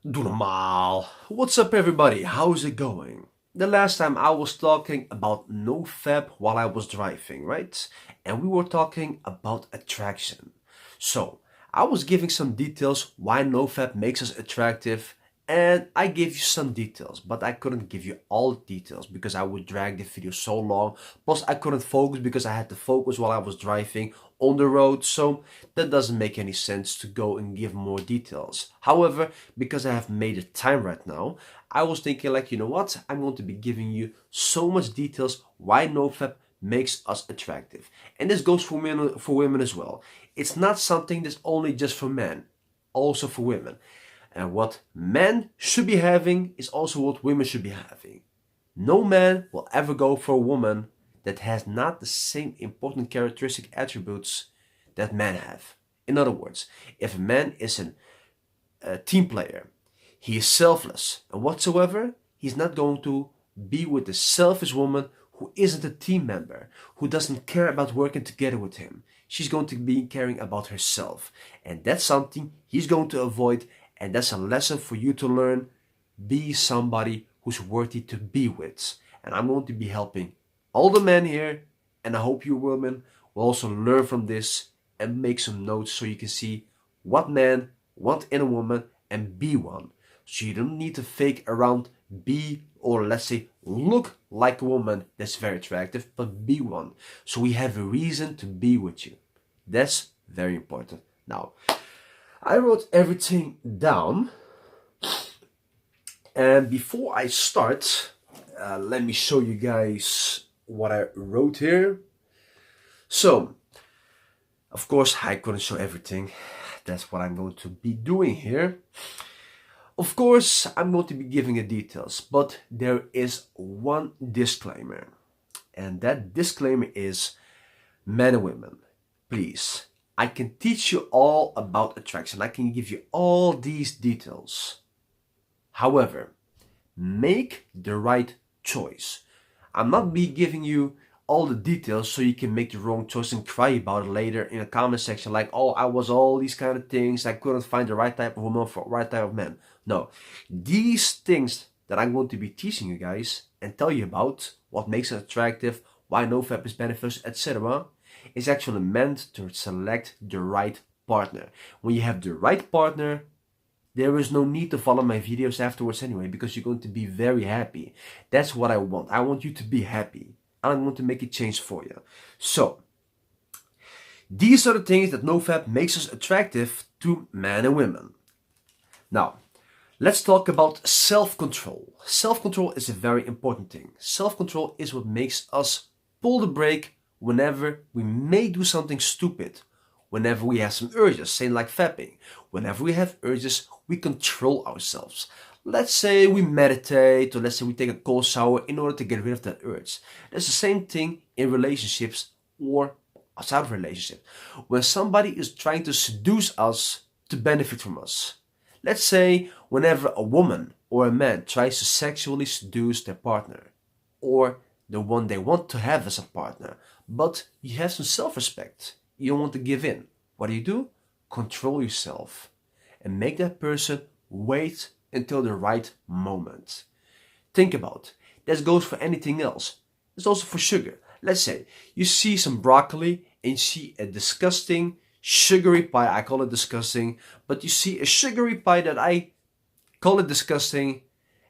Doe normaal. What's up everybody? How's it going? The last time I was talking about NoFap while I was driving, right? And we were talking about attraction. So, I was giving some details why NoFap makes us attractive, and I gave you some details, but I couldn't give you all the details because I would drag the video so long. Plus I couldn't focus because I had to focus while I was driving on the road, so that doesn't make any sense to go and give more details. However, because I have made the time right now, I was thinking like, you know what, I'm going to be giving you so much details why NoFap makes us attractive. And this goes for women as well. It's not something that's only just for men, also for women. And what men should be having is also what women should be having. No man will ever go for a woman that has not the same important characteristic attributes that men have. In other words, if a man is a team player, he is selfless and whatsoever, he's not going to be with a selfish woman who isn't a team member, who doesn't care about working together with him. She's going to be caring about herself. And that's something he's going to avoid, and that's a lesson for you to learn. Be somebody who's worthy to be with. And I'm going to be helping all the men here, and I hope you women will also learn from this and make some notes so you can see what men want in a woman and be one. So you don't need to fake around, be, or let's say look like a woman that's very attractive, but be one. So we have a reason to be with you. That's very important. Now, I wrote everything down, and before I start, let me show you guys what I wrote here. So, of course, I couldn't show everything. That's what I'm going to be doing here. Of course, I'm going to be giving you details, but there is one disclaimer. And that disclaimer is, men and women, please, I can teach you all about attraction. I can give you all these details. However, make the right choice. I'm not be giving you all the details so you can make the wrong choice and cry about it later in a comment section like, oh, I was all these kind of things, I couldn't find the right type of woman for the right type of man. No, these things that I'm going to be teaching you guys and tell you about, what makes it attractive, why NoFap is beneficial, etc., is actually meant to select the right partner. When you have the right partner, there is no need to follow my videos afterwards anyway, because you're going to be very happy. That's what I want. I want you to be happy. I'm going to make a change for you. So, these are the things that NoFap makes us attractive to men and women. Now, let's talk about self-control. Self-control is a very important thing. Self-control is what makes us pull the brake whenever we may do something stupid. Whenever we have some urges, say like fapping. Whenever we have urges, we control ourselves. Let's say we meditate, or let's say we take a cold shower in order to get rid of that urge. It's the same thing in relationships or outside of relationships. When somebody is trying to seduce us to benefit from us. Let's say whenever a woman or a man tries to sexually seduce their partner, or the one they want to have as a partner, but you have some self-respect. You don't want to give in. What do? Control yourself and make that person wait until the right moment. Think about it. That goes for anything else. It's also for sugar. Let's say you see some broccoli and you see a disgusting sugary pie. I call it disgusting, but you see a sugary pie that I call it disgusting,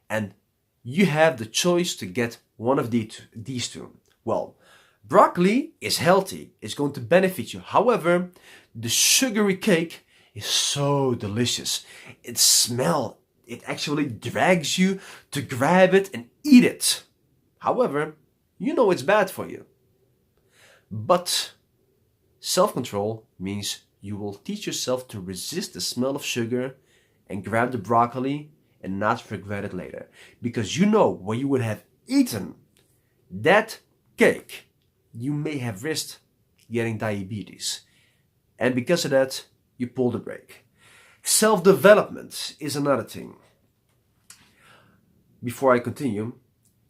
and you have the choice to get one of these two. Well, broccoli is healthy. It's going to benefit you. However, the sugary cake is so delicious. It actually drags you to grab it and eat it. However, you know it's bad for you. But self-control means you will teach yourself to resist the smell of sugar and grab the broccoli and not regret it later. Because you know when you would have eaten that cake, you may have risked getting diabetes. And because of that, you pull the brake. Self-development is another thing. Before I continue,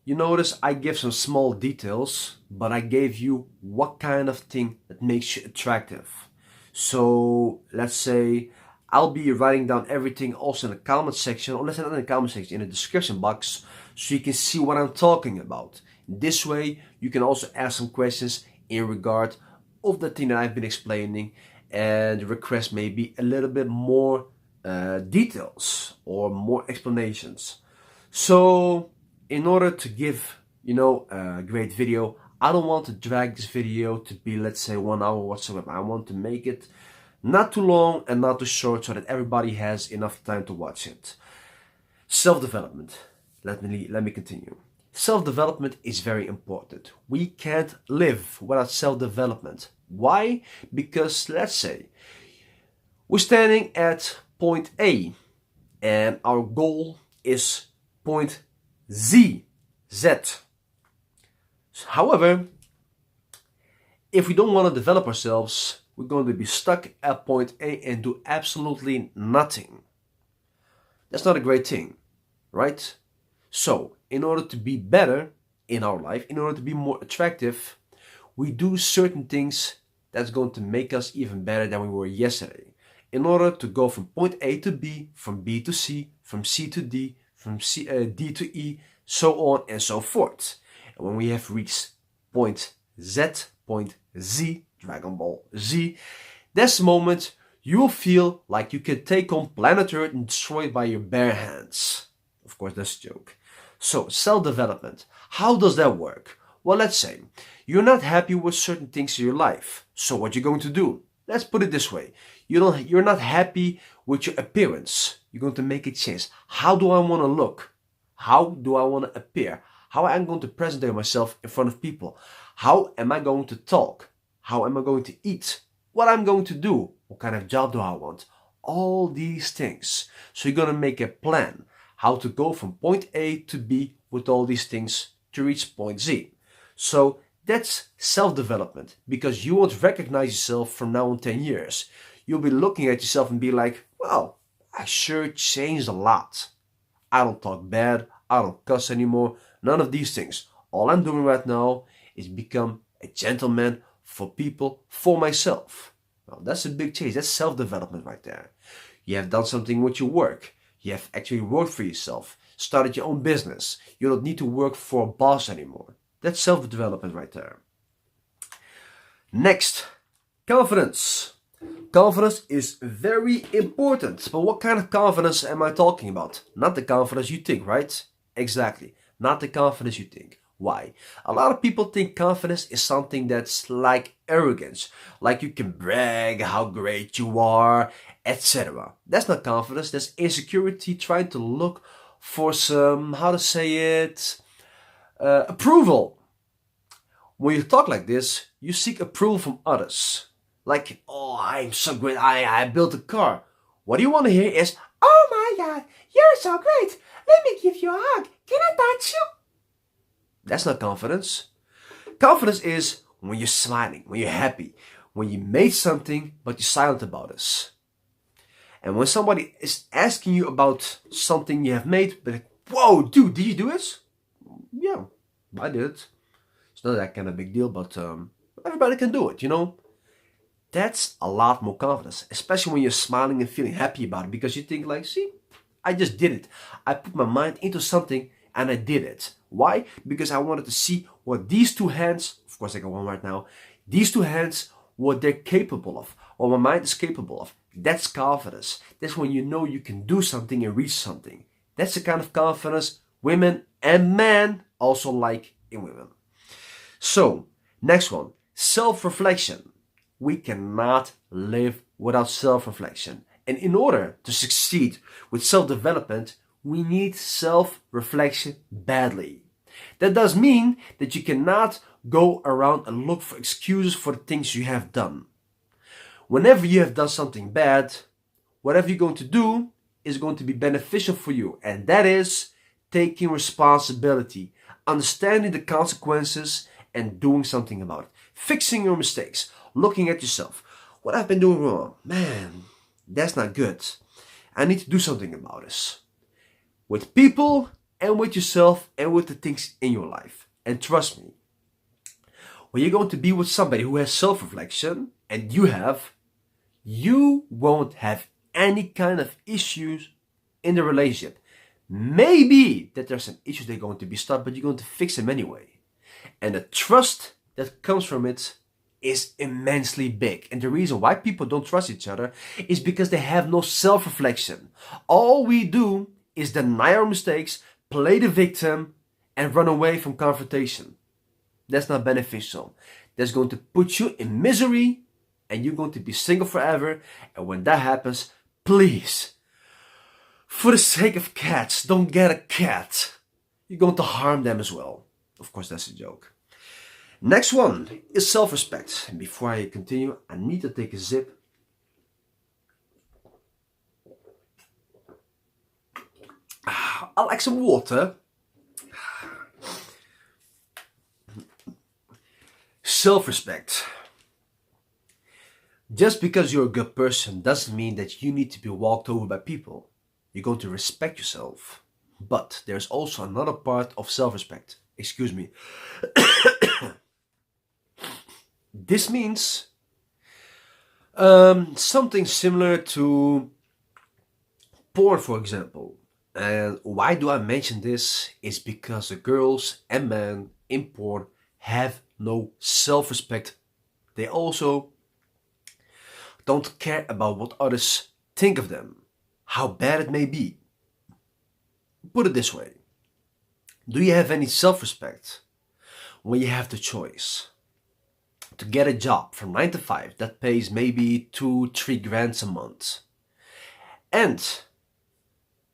you notice I give some small details, but I gave you what kind of thing that makes you attractive. So let's say I'll be writing down everything also in the comment section, or let's say not in the comment section, in the description box, so you can see what I'm talking about. This way, you can also ask some questions in regard of the thing that I've been explaining and request maybe a little bit more details or more explanations. So in order to give, a great video, I don't want to drag this video to be, let's say, 1 hour whatsoever. I want to make it not too long and not too short so that everybody has enough time to watch it. Self-development. Let me continue. Self-development is very important. We can't live without self-development. Why? Because let's say we're standing at point A and our goal is point Z. However, if we don't want to develop ourselves, we're going to be stuck at point A and do absolutely nothing. That's not a great thing, right? So, in order to be better in our life, in order to be more attractive, we do certain things that's going to make us even better than we were yesterday. In order to go from point A to B, from B to C, from C to D, from D to E, so on and so forth. And when we have reached point Z, Dragon Ball Z, that's the moment you will feel like you can take on planet Earth and destroy it by your bare hands. Of course, that's a joke. So, self-development. How does that work? Well, let's say you're not happy with certain things in your life. So what you're going to do? Let's put it this way. You're not happy with your appearance. You're going to make a change. How do I want to look? How do I want to appear? How am I going to present myself in front of people? How am I going to talk? How am I going to eat? What I'm going to do? What kind of job do I want? All these things. So you're going to make a plan. How to go from point A to B with all these things to reach point Z. So that's self-development, because you won't recognize yourself from now on 10 years. You'll be looking at yourself and be like, well, I sure changed a lot. I don't talk bad. I don't cuss anymore. None of these things. All I'm doing right now is become a gentleman for people, for myself. Well, that's a big change. That's self-development right there. You have done something with your work. You have actually worked for yourself, started your own business. You don't need to work for a boss anymore. That's self-development right there. Next, confidence. Confidence is very important. But what kind of confidence am I talking about? Not the confidence you think, right? Exactly. Not the confidence you think. Why? A lot of people think confidence is something that's like arrogance. Like you can brag how great you are, etc. That's not confidence. That's insecurity trying to look for some, approval. When you talk like this, you seek approval from others. Like, oh, I'm so great, I built a car. What do you want to hear is, oh my God, you're so great. Let me give you a hug. Can I touch you? That's not confidence. Confidence is when you're smiling, when you're happy, when you made something, but you're silent about it. And when somebody is asking you about something you have made, but like, whoa, dude, did you do it? Yeah, I did it. It's not that kind of big deal, but everybody can do it, That's a lot more confidence, especially when you're smiling and feeling happy about it, because you think like, see, I just did it. I put my mind into something and I did it. Why? Because I wanted to see what these two hands, of course I got one right now, these two hands, what they're capable of, what my mind is capable of. That's confidence. That's when you know you can do something and reach something. That's the kind of confidence women and men also like in women. So, next one, self-reflection. We cannot live without self-reflection. And in order to succeed with self-development, we need self-reflection badly. That does mean that you cannot go around and look for excuses for the things you have done. Whenever you have done something bad, whatever you're going to do is going to be beneficial for you. And that is taking responsibility, understanding the consequences and doing something about it. Fixing your mistakes, looking at yourself. What I've been doing wrong, man, that's not good. I need to do something about this. With people and with yourself and with the things in your life. And trust me, when you're going to be with somebody who has self-reflection, and you won't have any kind of issues in the relationship. Maybe that there's some issues they're going to be stopped, but you're going to fix them anyway. And the trust that comes from it is immensely big. And the reason why people don't trust each other is because they have no self-reflection. All we do is deny our mistakes, play the victim, and run away from confrontation. That's not beneficial. That's going to put you in misery, and you're going to be single forever. And when that happens, please, for the sake of cats, don't get a cat. You're going to harm them as well. Of course, that's a joke. Next one is self-respect. And before I continue, I need to take a sip. I like some water. Self-respect. Just because you're a good person doesn't mean that you need to be walked over by people. You're going to respect yourself. But there's also another part of self-respect. Excuse me. This means something similar to porn, for example. And why do I mention this? Is because the girls and men in porn have no self-respect. They also don't care about what others think of them, how bad it may be. Put it this way. Do you have any self-respect when you have the choice to get a job from 9 to 5 that pays maybe 2-3 grand a month, and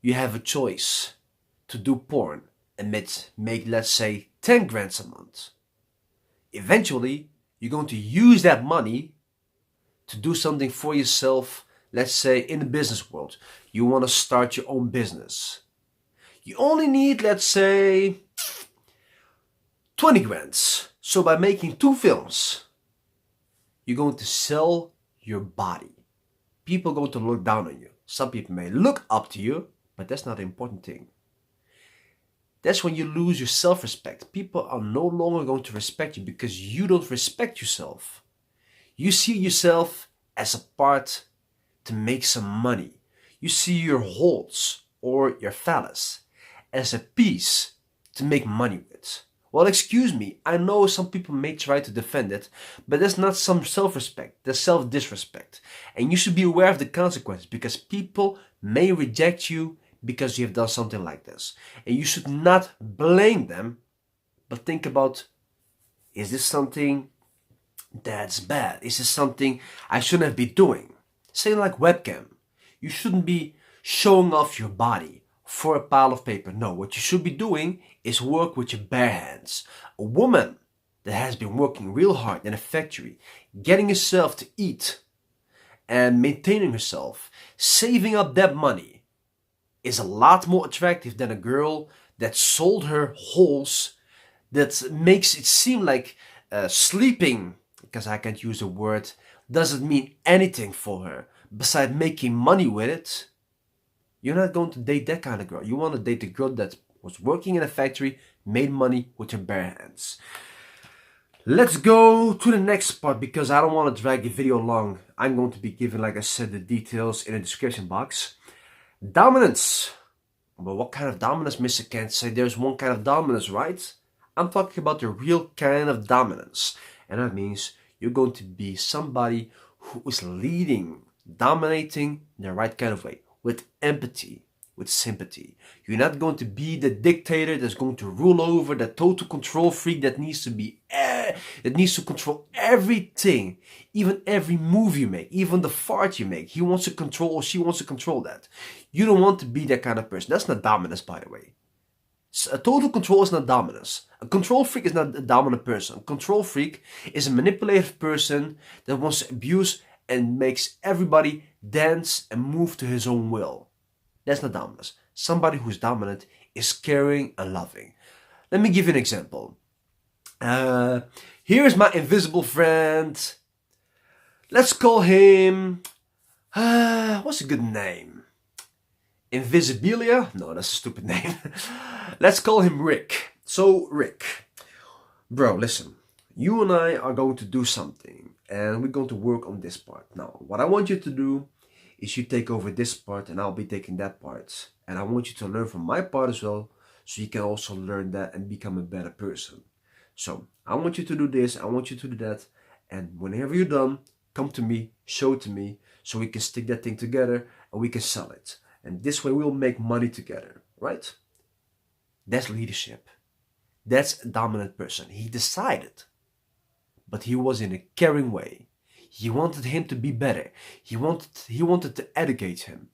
you have a choice to do porn and make let's say 10 grand a month? Eventually, you're going to use that money to do something for yourself. Let's say in the business world, you want to start your own business. You only need, let's say, 20 grand. So by making 2 films, you're going to sell your body. People are going to look down on you. Some people may look up to you, but that's not the important thing. That's when you lose your self-respect. People are no longer going to respect you because you don't respect yourself. You see yourself as a part to make some money. You see your holes or your phallus as a piece to make money with. Well, excuse me, I know some people may try to defend it, but that's not some self-respect, that's self-disrespect. And you should be aware of the consequences, because people may reject you because you have done something like this. And you should not blame them, but think about, is this something that's bad? Is this something I shouldn't be doing? Say like webcam. You shouldn't be showing off your body for a pile of paper. No, what you should be doing is work with your bare hands. A woman that has been working real hard in a factory, getting herself to eat and maintaining herself, saving up that money, is a lot more attractive than a girl that sold her holes, that makes it seem like sleeping, because I can't use the word, doesn't mean anything for her besides making money with it. You're not going to date that kind of girl. You want to date the girl that was working in a factory, made money with her bare hands. Let's go to the next part, because I don't want to drag the video long. I'm going to be giving, like I said, the details in the description box. Dominance. But what kind of dominance, Mr. Can't say there's one kind of dominance, right? I'm talking about the real kind of dominance. And that means you're going to be somebody who is leading, dominating in the right kind of way. With empathy, with sympathy. You're not going to be the dictator that's going to rule over, the total control freak that needs to be, that needs to control everything. Even every move you make, even the fart you make. He wants to control, or she wants to control that. You don't want to be that kind of person. That's not dominance, by the way. A total control is not dominance. A control freak is not a dominant person. A control freak is a manipulative person that wants to abuse and makes everybody dance and move to his own will. That's not dominance. Somebody who's dominant is caring and loving. Let me give you an example. Here's my invisible friend. Let's call him... what's a good name? Invisibilia? No, that's a stupid name. Let's call him Rick. So, Rick. Bro, listen. You and I are going to do something. And we're going to work on this part. Now, what I want you to do is you take over this part and I'll be taking that part. And I want you to learn from my part as well, so you can also learn that and become a better person. So I want you to do this, I want you to do that, and whenever you're done, come to me, show it to me, so we can stick that thing together and we can sell it. And this way we'll make money together, right? That's leadership. That's a dominant person. He decided, but he was in a caring way. He wanted him to be better. He wanted to educate him.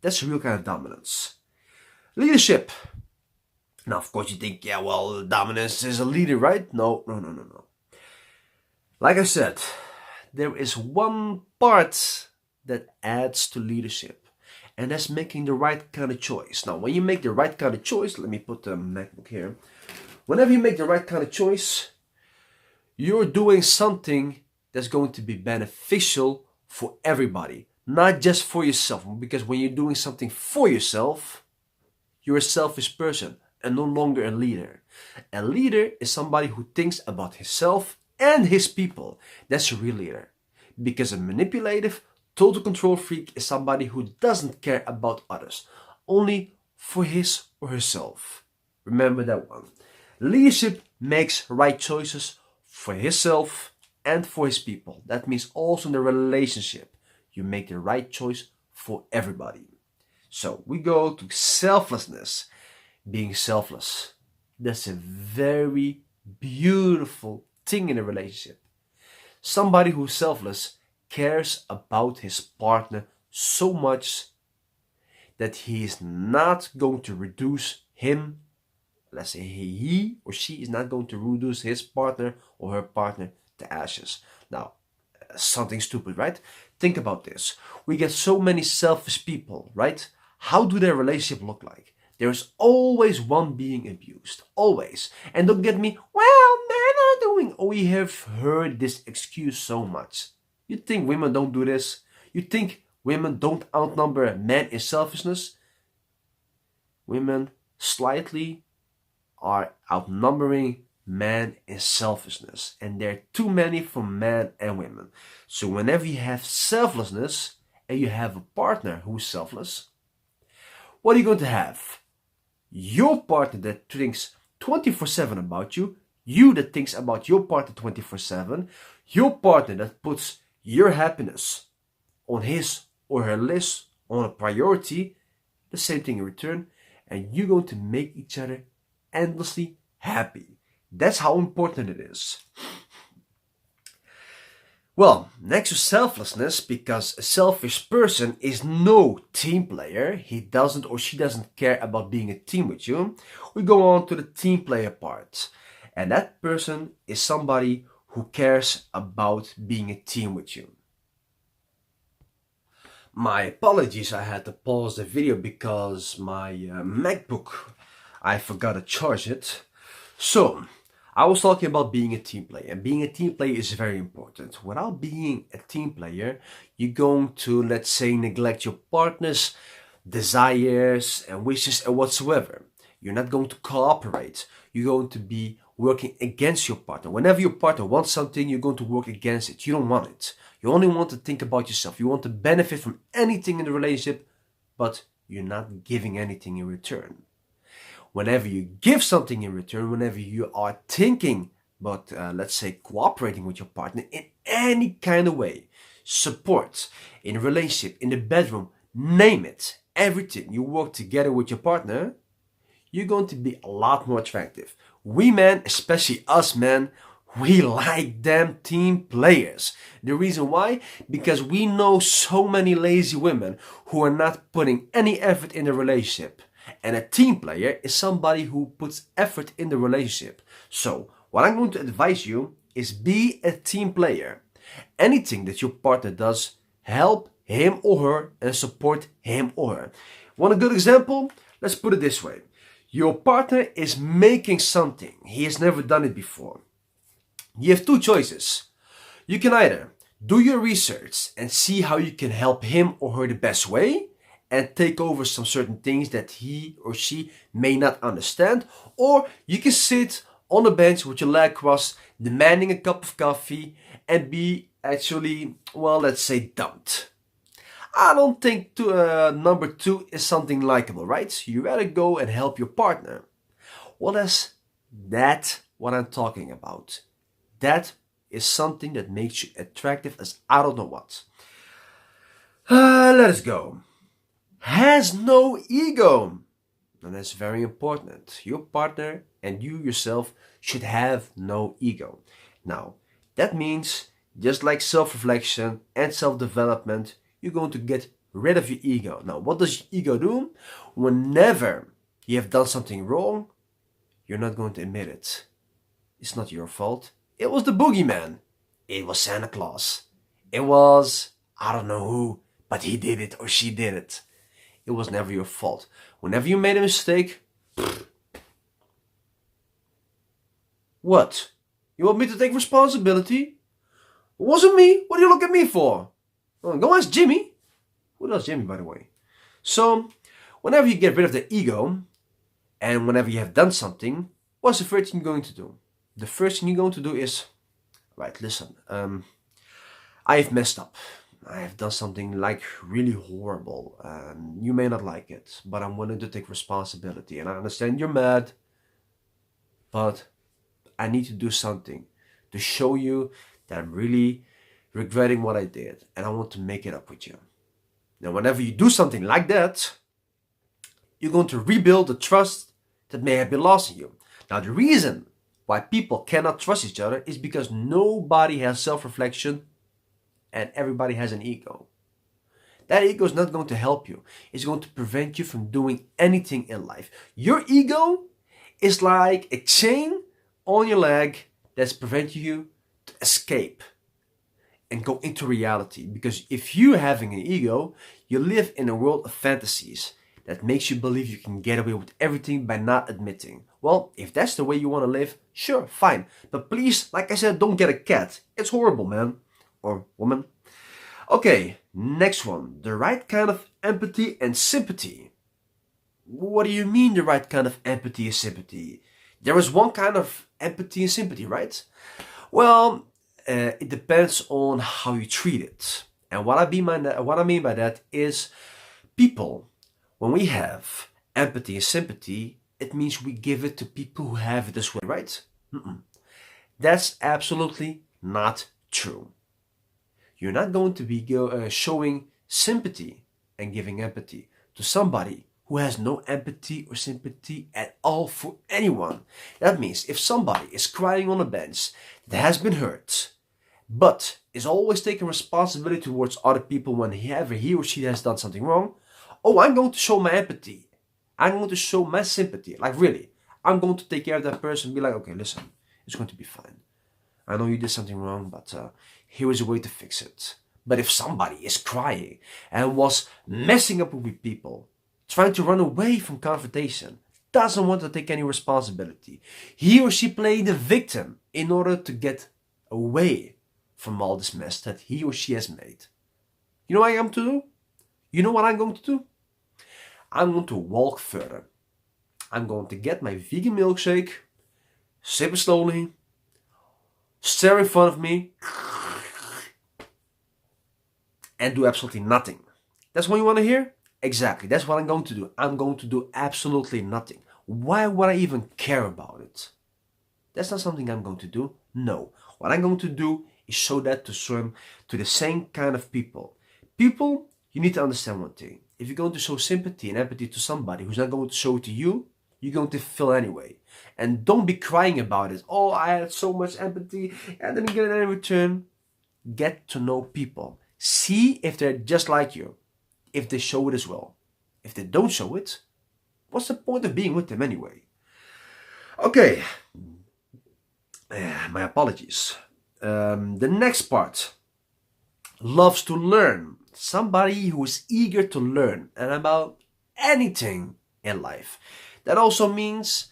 That's a real kind of dominance. Leadership. Now, of course, you think, yeah, well, dominance is a leader, right? No. Like I said, there is one part that adds to leadership, and that's making the right kind of choice. Now, when you make the right kind of choice, let me put the MacBook here. Whenever you make the right kind of choice, you're doing something that's going to be beneficial for everybody, not just for yourself. Because when you're doing something for yourself, you're a selfish person and no longer a leader. A leader is somebody who thinks about himself and his people. That's a real leader. Because a manipulative, total control freak is somebody who doesn't care about others, only for his or herself. Remember that one. Leadership makes right choices for himself and for his people. That means also in the relationship, you make the right choice for everybody. So we go to selflessness, being selfless. That's a very beautiful thing in a relationship. Somebody who's selfless cares about his partner so much that he is not going to reduce him, let's say he or she is not going to reduce his partner or her partner to ashes. Now, something stupid, right? Think about this. We get so many selfish people, right? How do their relationship look like? There's always one being abused. Always. And don't get me, well, men are doing... Oh, we have heard this excuse so much. You think women don't do this? You think women don't outnumber men in selfishness? Women slightly are outnumbering men in selfishness. And there are too many for men and women. So whenever you have selflessness and you have a partner who's selfless, what are you going to have? Your partner that thinks 24/7 about you, you that thinks about your partner 24/7, your partner that puts your happiness on his or her list, on a priority, the same thing in return, and you're going to make each other endlessly happy. That's how important it is. Well, next to selflessness, because a selfish person is no team player, he doesn't or she doesn't care about being a team with you, we go on to the team player part. And that person is somebody who cares about being a team with you. My apologies, I had to pause the video because my MacBook, I forgot to charge it. So, I was talking about being a team player, and being a team player is very important. Without being a team player, you're going to, let's say, neglect your partner's desires and wishes and whatsoever. You're not going to cooperate. You're going to be working against your partner. Whenever your partner wants something, you're going to work against it. You don't want it. You only want to think about yourself. You want to benefit from anything in the relationship, but you're not giving anything in return. Whenever you give something in return, whenever you are thinking about, let's say, cooperating with your partner in any kind of way, support, in a relationship, in the bedroom, name it, everything, you work together with your partner, you're going to be a lot more attractive. We men, especially us men, we like them team players. The reason why? Because we know so many lazy women who are not putting any effort in the relationship. And a team player is somebody who puts effort in the relationship. So, what I'm going to advise you is be a team player. Anything that your partner does, help him or her and support him or her. Want a good example? Let's put it this way. Your partner is making something. He has never done it before. You have two choices. You can either do your research and see how you can help him or her the best way, and take over some certain things that he or she may not understand, or you can sit on a bench with your leg crossed, demanding a cup of coffee, and be actually, well, let's say dumped. I don't think number two is something likable, right? You rather go and help your partner. Well, that's what I'm talking about. That is something that makes you attractive as I don't know what. Let us go. Has no ego. And that's very important. Your partner and you yourself should have no ego. Now, that means just like self-reflection and self-development, you're going to get rid of your ego. Now, what does your ego do? Whenever you have done something wrong, you're not going to admit it. It's not your fault. It was the boogeyman. It was Santa Claus. It was, I don't know who, but he did it or she did it. It was never your fault. Whenever you made a mistake, what? You want me to take responsibility? It wasn't me. What do you look at me for? Oh, go ask Jimmy. Who does Jimmy, by the way? So, whenever you get rid of the ego, and whenever you have done something, what's the first thing you're going to do? The first thing you're going to do is, right, listen, I've messed up. I have done something like really horrible. You may not like it, but I'm willing to take responsibility. And I understand you're mad, but I need to do something to show you that I'm really regretting what I did and I want to make it up with you. Now, whenever you do something like that, you're going to rebuild the trust that may have been lost in you. Now, the reason why people cannot trust each other is because nobody has self-reflection and everybody has an ego. That ego is not going to help you. It's going to prevent you from doing anything in life. Your ego is like a chain on your leg that's preventing you to escape and go into reality. Because if you're having an ego, you live in a world of fantasies that makes you believe you can get away with everything by not admitting. Well, if that's the way you want to live, sure, fine. But please, like I said, don't get a cat. It's horrible, man. Or woman. Okay, next one. The right kind of empathy and sympathy. What do you mean the right kind of empathy and sympathy? There is one kind of empathy and sympathy, right? Well, it depends on how you treat it. And what I mean by that is people, when we have empathy and sympathy, it means we give it to people who have it as well, right? That's absolutely not true. You're not going to be showing sympathy and giving empathy to somebody who has no empathy or sympathy at all for anyone. That means if somebody is crying on a bench that has been hurt, but is always taking responsibility towards other people whenever he or she has done something wrong, oh, I'm going to show my empathy. I'm going to show my sympathy. Like really, I'm going to take care of that person and be like, okay, listen, it's going to be fine. I know you did something wrong, but here is a way to fix it. But if somebody is crying and was messing up with people, trying to run away from confrontation, doesn't want to take any responsibility, he or she playing the victim in order to get away from all this mess that he or she has made. You know what I'm going to do? You know what I'm going to do? I'm going to walk further. I'm going to get my vegan milkshake, sip it slowly, stare in front of me, and do absolutely nothing. That's what you want to hear? Exactly, that's what I'm going to do. I'm going to do absolutely nothing. Why would I even care about it? That's not something I'm going to do. No, what I'm going to do is show that to the same kind of people. People, you need to understand one thing. If you're going to show sympathy and empathy to somebody who's not going to show it to you, you're going to feel anyway. And don't be crying about it. Oh, I had so much empathy and didn't get it in return. Get to know people. See if they're just like you. If they show it as well. If they don't show it, what's the point of being with them anyway? Okay. My apologies. The next part. Loves to learn. Somebody who is eager to learn and about anything in life. That also means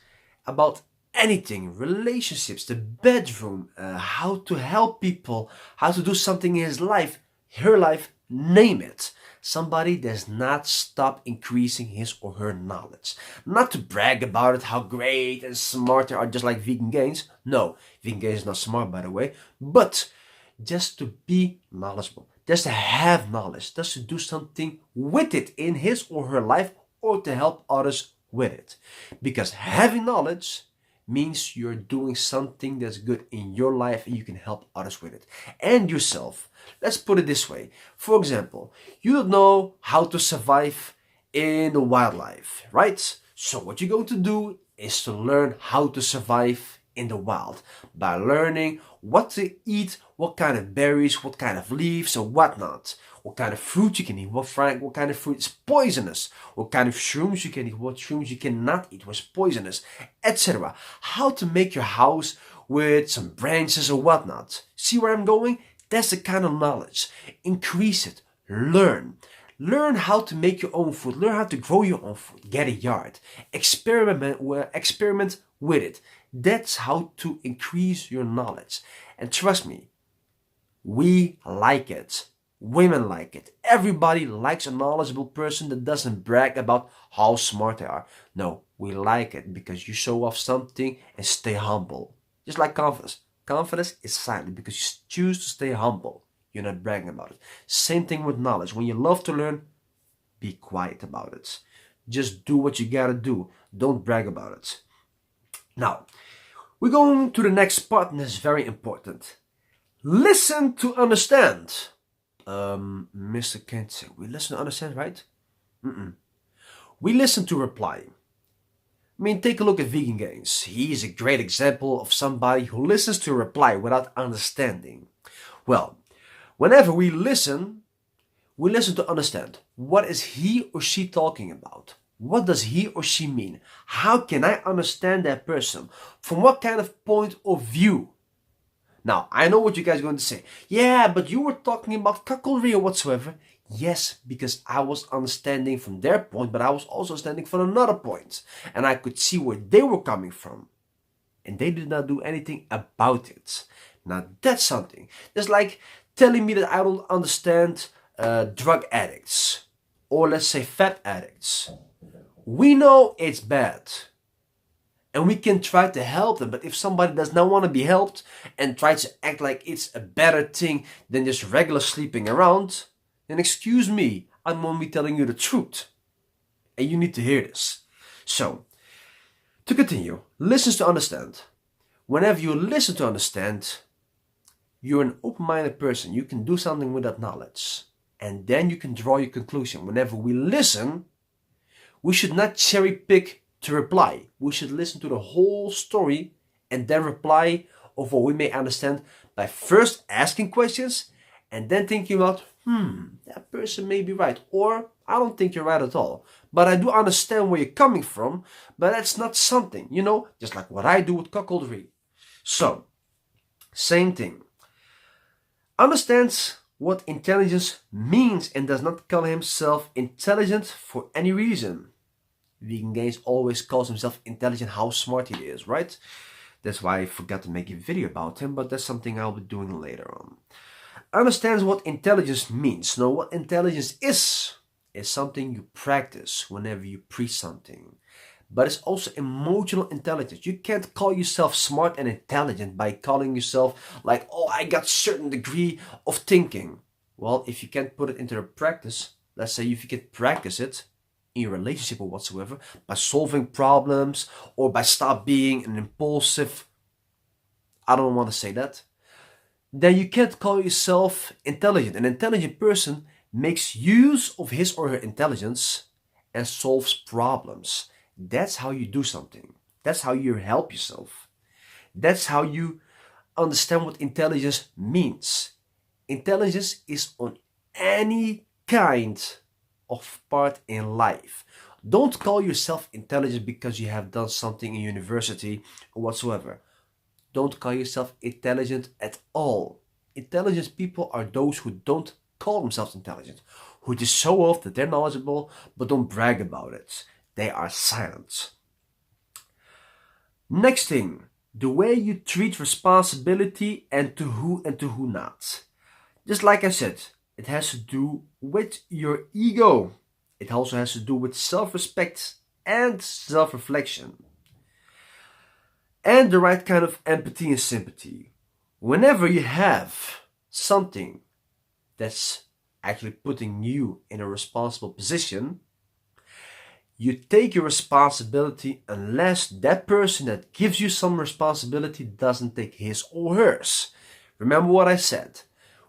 about anything, relationships, the bedroom, how to help people, how to do something in his life, her life, name it. Somebody does not stop increasing his or her knowledge. Not to brag about it, how great and smart they are, just like vegan gains. No, vegan gains is not smart, by the way, but just to be knowledgeable. just to have knowledge, just to do something with it in his or her life, or to help others with it. Because having knowledge means you're doing something that's good in your life and you can help others with it. And yourself. Let's put it this way. For example, you don't know how to survive in the wildlife, right? So what you're going to do is to learn how to survive in the wild by learning what to eat, what kind of berries, what kind of leaves, or whatnot. What kind of fruit you can eat, what kind of fruit is poisonous, what kind of shrooms you can eat, what shrooms you cannot eat, what's poisonous, etc. How to make your house with some branches or whatnot. See where I'm going? That's the kind of knowledge. Increase it. Learn. Learn how to make your own food. Learn how to grow your own food. Get a yard. Experiment with it. That's how to increase your knowledge. And trust me, we like it. Women like it. Everybody likes a knowledgeable person that doesn't brag about how smart they are. No, we like it because you show off something and stay humble. Just like confidence. Confidence is silent because you choose to stay humble. You're not bragging about it. Same thing with knowledge. When you love to learn, be quiet about it. Just do what you gotta do. Don't brag about it. Now, we're going to the next part, and it's very important. Listen to understand. Mr. Kent, we listen to understand, right? We listen to reply. I mean, take a look at Vegan Gains. He is a great example of somebody who listens to reply without understanding. Well, whenever we listen to understand. What is he or she talking about? What does he or she mean? How can I understand that person? From what kind of point of view? Now, I know what you guys are going to say. Yeah, but you were talking about cuckoldry or whatsoever. Yes, because I was understanding from their point, but I was also standing from another point. And I could see where they were coming from. And they did not do anything about it. Now, that's something. That's like telling me that I don't understand drug addicts. Or let's say fat addicts. We know it's bad. And we can try to help them. But if somebody does not want to be helped and tries to act like it's a better thing than just regular sleeping around, then excuse me, I'm only telling you the truth. And you need to hear this. So, to continue, listen to understand. Whenever you listen to understand, you're an open-minded person. You can do something with that knowledge. And then you can draw your conclusion. Whenever we listen, we should not cherry pick to reply. We should listen to the whole story and then reply of what we may understand by first asking questions and then thinking about, that person may be right, or I don't think you're right at all. But I do understand where you're coming from, but that's not something, just like what I do with cuckoldry. So, same thing. Understands what intelligence means and does not call himself intelligent for any reason. Vegan Gains always calls himself intelligent, how smart he is, right? That's why I forgot to make a video about him, but that's something I'll be doing later on. Understands what intelligence means. Now, what intelligence is something you practice whenever you preach something. But it's also emotional intelligence. You can't call yourself smart and intelligent by calling yourself like, oh, I got certain degree of thinking. Well, if you can't put it into a practice, let's say if you can practice it in your relationship or whatsoever, by solving problems or by stop being an impulsive, I don't want to say that, then you can't call yourself intelligent. An intelligent person makes use of his or her intelligence and solves problems. That's how you do something. That's how you help yourself. That's how you understand what intelligence means. Intelligence is on any kind of part in life. Don't call yourself intelligent because you have done something in university or whatsoever. Don't call yourself intelligent at all. Intelligent people are those who don't call themselves intelligent, who just show off that they're knowledgeable but don't brag about it. They are silent. Next thing, the way you treat responsibility and to who not. Just like I said, it has to do with your ego. It also has to do with self-respect and self-reflection. And the right kind of empathy and sympathy. Whenever you have something that's actually putting you in a responsible position, you take your responsibility unless that person that gives you some responsibility doesn't take his or hers. Remember what I said.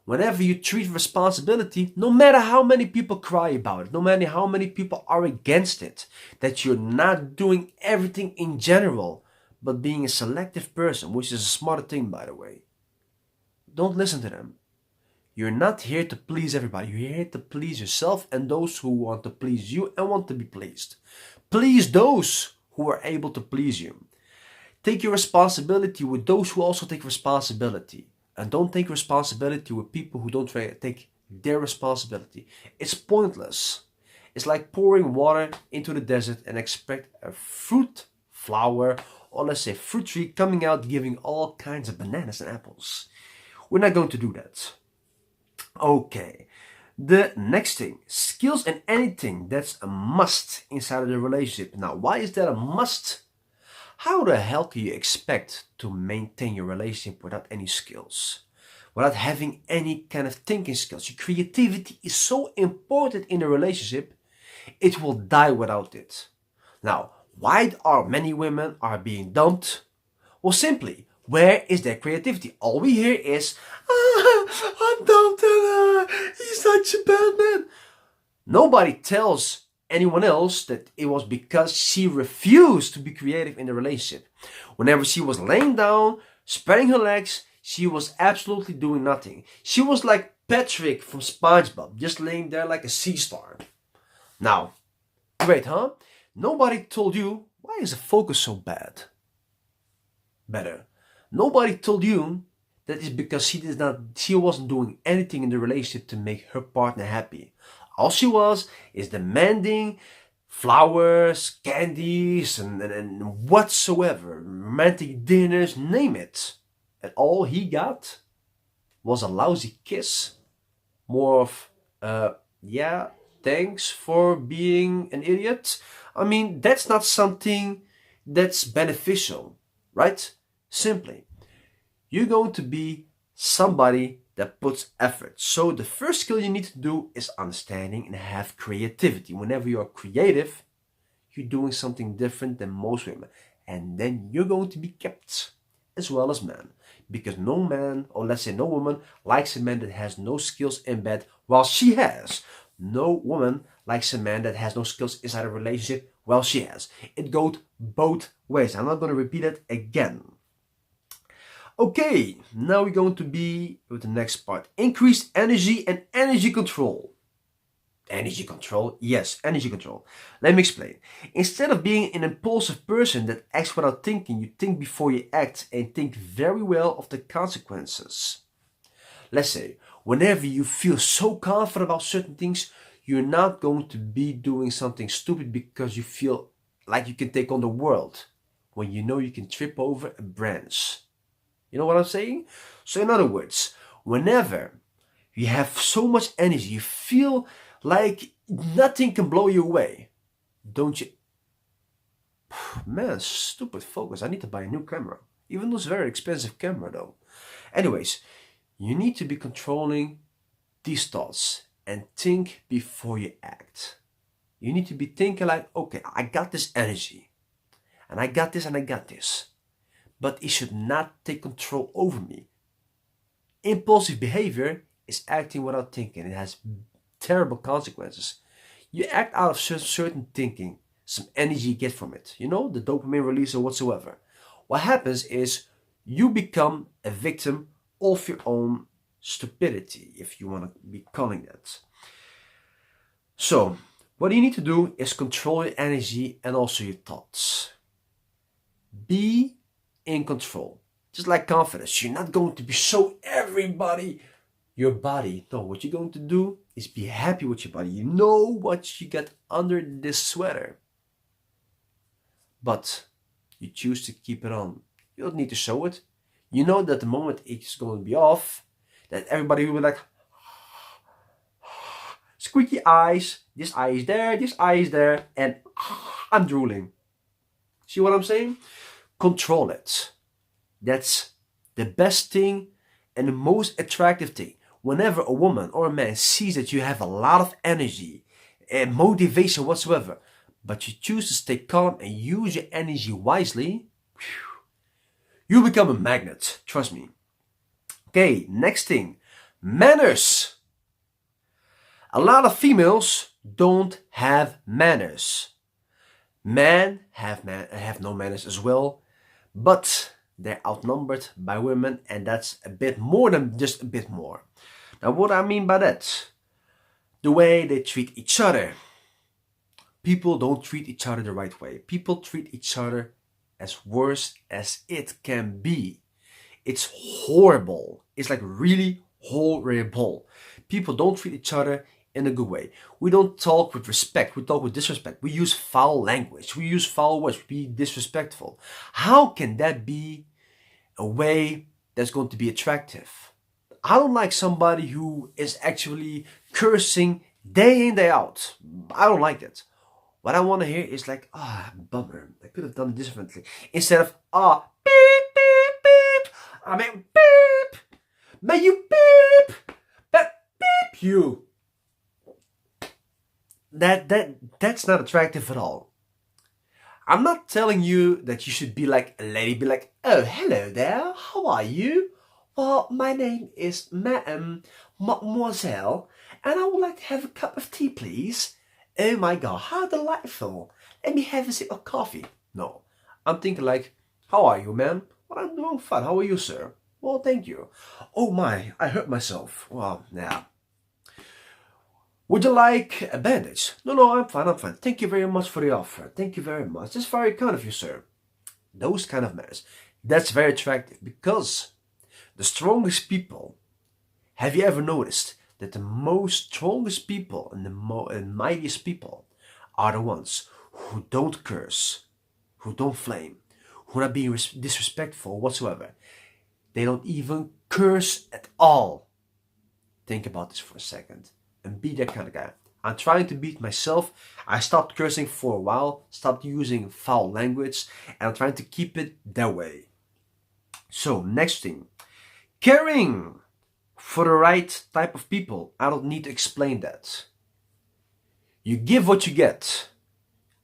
Whenever you treat responsibility, no matter how many people cry about it, no matter how many people are against it, that you're not doing everything in general, but being a selective person, which is a smart thing, by the way. Don't listen to them. You're not here to please everybody. You're here to please yourself and those who want to please you and want to be pleased. Please those who are able to please you. Take your responsibility with those who also take responsibility. And don't take responsibility with people who don't take their responsibility. It's pointless. It's like pouring water into the desert and expect a fruit flower, or let's say fruit tree, coming out giving all kinds of bananas and apples. We're not going to do that. Okay, the next thing, skills and anything that's a must inside of the relationship. Now, why is that a must? How the hell can you expect to maintain your relationship without any skills? Without having any kind of thinking skills? Your creativity is so important in a relationship, it will die without it. Now, why are many women are being dumped? Well, simply, where is their creativity? All we hear is, I'm dumped and he's such a bad man. Nobody tells anyone else that it was because she refused to be creative in the relationship. Whenever she was laying down, spreading her legs, she was absolutely doing nothing. She was like Patrick from SpongeBob, just laying there like a sea star. Now, great, huh? Nobody told you, why is the focus so bad? Better. Nobody told you that is because she wasn't doing anything in the relationship to make her partner happy. All she was is demanding flowers, candies, and whatsoever, romantic dinners, name it. And all he got was a lousy kiss. More of, yeah, thanks for being an idiot. I mean, that's not something that's beneficial, right? Simply, you're going to be somebody that puts effort. So the first skill you need to do is understanding and have creativity. Whenever you are creative, you're doing something different than most women. And then you're going to be kept as well as men. Because no man, or let's say no woman, likes a man that has no skills in bed while she has. No woman likes a man that has no skills inside a relationship while she has. It goes both ways. I'm not going to repeat it again. Okay, now we're going to be with the next part. Increased energy and energy control. Energy control? Yes, energy control. Let me explain. Instead of being an impulsive person that acts without thinking, you think before you act and think very well of the consequences. Let's say, whenever you feel so confident about certain things, you're not going to be doing something stupid because you feel like you can take on the world when you know you can trip over a branch. You know what I'm saying? So in other words, whenever you have so much energy, you feel like nothing can blow you away, don't you? Man, stupid focus. I need to buy a new camera. Even though it's a very expensive camera though. Anyways, you need to be controlling these thoughts and think before you act. You need to be thinking like, okay, I got this energy. And I got this and I got this. But it should not take control over me. Impulsive behavior is acting without thinking. It has terrible consequences. You act out of certain thinking, some energy you get from it. You know, the dopamine release or whatsoever. What happens is you become a victim of your own stupidity, if you want to be calling that. So, what you need to do is control your energy and also your thoughts. Be in control. Just like confidence. You're not going to be show everybody your body. No, what you're going to do is be happy with your body. You know what you got under this sweater. But you choose to keep it on. You don't need to show it. You know that the moment it's going to be off, that everybody will be like, squeaky eyes, this eye is there, this eye is there, and I'm drooling. See what I'm saying? Control it. That's the best thing and the most attractive thing. whenever a woman or a man sees that you have a lot of energy and motivation whatsoever, but you choose to stay calm and use your energy wisely, you become a magnet, trust me. Okay, next thing, manners. A lot of females don't have manners. Men have no manners as well, but they're outnumbered by women, and that's a bit more than just a bit more. Now what I mean by that, the way they treat each other. People don't treat each other the right way. People treat each other as worse as it can be. It's horrible. It's like really horrible. People don't treat each other in a good way. We don't talk with respect. We talk with disrespect. We use foul language. We use foul words. We be disrespectful. How can that be a way that's going to be attractive? I don't like somebody who is actually cursing day in, day out. I don't like that. What I want to hear is like, bummer. I could have done it differently. Instead of, beep, beep, beep. I mean, beep. May you beep. But beep you. That's not attractive at all. I'm not telling you that you should be like a lady, be like, oh, hello there, how are you? Well, my name is Mademoiselle, and I would like to have a cup of tea, please. Oh my god, how delightful. Let me have a sip of coffee. No, I'm thinking like, how are you, man? Well, I'm doing fine. How are you, sir? Well, thank you. Oh my, I hurt myself. Well, yeah. Would you like a bandage? No, I'm fine. Thank you very much for the offer. Thank you very much. That's very kind of you, sir. Those kind of manners. That's very attractive because the strongest people, have you ever noticed that the most strongest people and the mightiest people are the ones who don't curse, who don't flame, who are not being disrespectful whatsoever. They don't even curse at all. Think about this for a second. And be that kind of guy. I'm trying to beat myself. I stopped cursing for a while, stopped using foul language, and I'm trying to keep it that way. So, next thing. Caring for the right type of people. I don't need to explain that. You give what you get.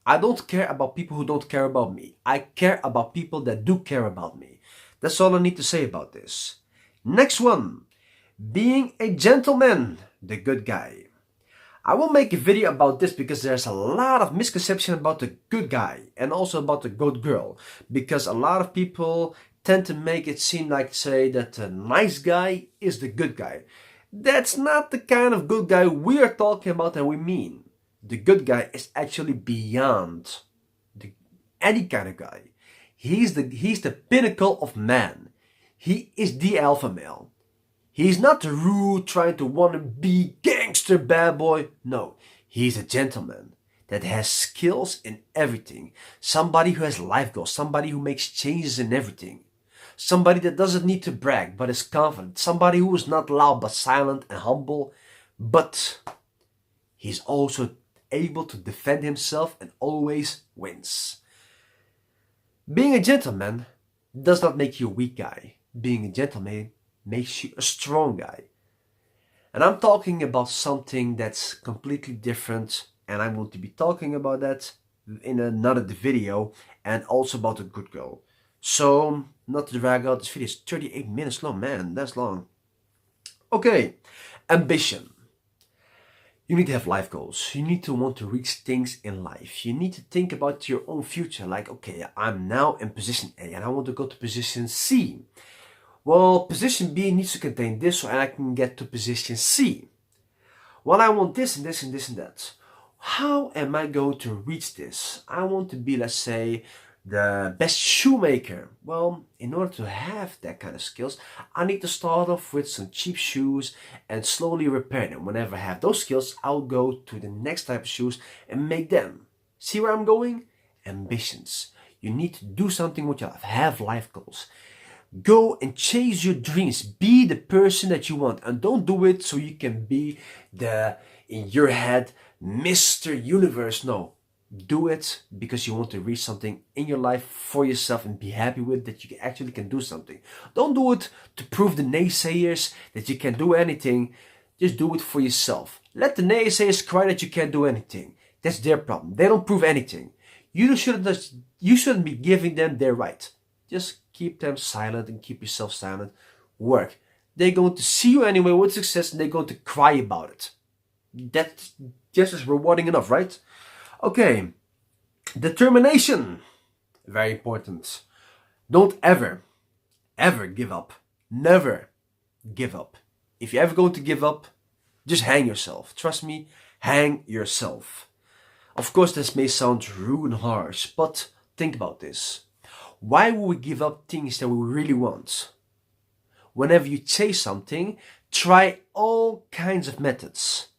I don't care about people who don't care about me. I care about people that do care about me. That's all I need to say about this. Next one. Being a gentleman. The good guy. I will make a video about this because there's a lot of misconception about the good guy and also about the good girl, because a lot of people tend to make it seem like, say, that the nice guy is the good guy. That's not the kind of good guy we are talking about and we mean. The good guy is actually beyond any kind of guy. He's the pinnacle of man. He is the alpha male. He's not the rude, trying to want to be gangster bad boy. No, he's a gentleman that has skills in everything. Somebody who has life goals. Somebody who makes changes in everything. Somebody that doesn't need to brag but is confident. Somebody who is not loud but silent and humble. But he's also able to defend himself and always wins. Being a gentleman does not make you a weak guy. Being a gentleman makes you a strong guy. And I'm talking about something that's completely different, and I'm going to be talking about that in another video, and also about a good girl. So, not to drag out, this video is 38 minutes long, man, that's long. Okay, ambition. You need to have life goals. You need to want to reach things in life. You need to think about your own future, like, okay, I'm now in position A and I want to go to position C. Well, position B needs to contain this so I can get to position C. Well, I want this and this and this and that. How am I going to reach this? I want to be, let's say, the best shoemaker. Well, in order to have that kind of skills, I need to start off with some cheap shoes and slowly repair them. Whenever I have those skills, I'll go to the next type of shoes and make them. See where I'm going? Ambitions. You need to do something with your life. Have life goals. Go and chase your dreams. Be the person that you want. And don't do it so you can be in your head, Mr. Universe. No. Do it because you want to reach something in your life for yourself and be happy with that you actually can do something. Don't do it to prove the naysayers that you can do anything. Just do it for yourself. Let the naysayers cry that you can't do anything. That's their problem. They don't prove anything. You shouldn't be giving them their right. Just keep them silent and keep yourself silent. Work. They're going to see you anyway with success and they're going to cry about it. That's just as rewarding enough, right? Okay. Determination. Very important. Don't ever give up. Never give up. If you're ever going to give up, just hang yourself. Trust me, hang yourself. Of course, this may sound rude and harsh, but think about this. Why would we give up things that we really want? Whenever you chase something, try all kinds of methods.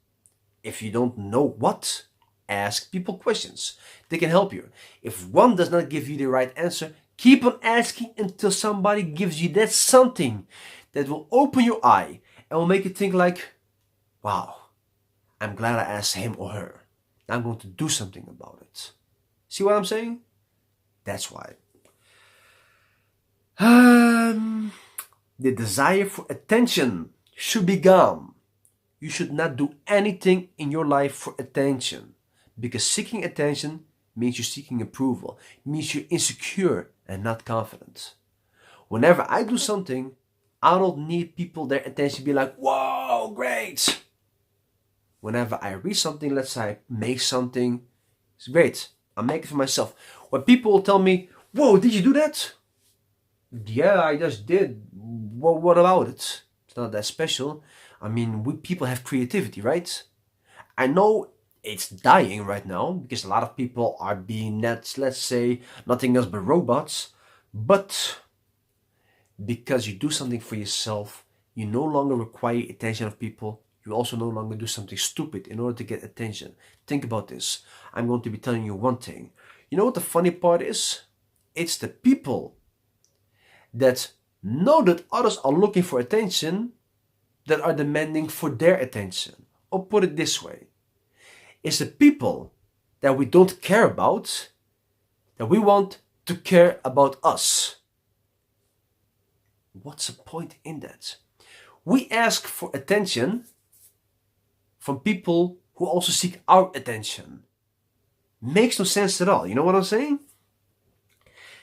If you don't know what, ask people questions. They can help you. If one does not give you the right answer, keep on asking until somebody gives you that something that will open your eye and will make you think like, wow, I'm glad I asked him or her. I'm going to do something about it. See what I'm saying? That's why. The desire for attention should be gone. You should not do anything in your life for attention. Because seeking attention means you're seeking approval. It means you're insecure and not confident. Whenever I do something, I don't need people their attention to be like, whoa, great. Whenever I read something, let's say I make something, it's great. I make it for myself. When people will tell me, whoa, did you do that? Yeah, I just did. Well, what about it? It's not that special. I mean, we people have creativity, right? I know it's dying right now because a lot of people are being, let's say, nothing else but robots. But because you do something for yourself, you no longer require attention of people. You also no longer do something stupid in order to get attention. Think about this. I'm going to be telling you one thing. You know what the funny part is? It's the people that know that others are looking for attention that are demanding for their attention. Or put it this way. It's the people that we don't care about that we want to care about us. What's the point in that? We ask for attention from people who also seek our attention. Makes no sense at all. You know what I'm saying?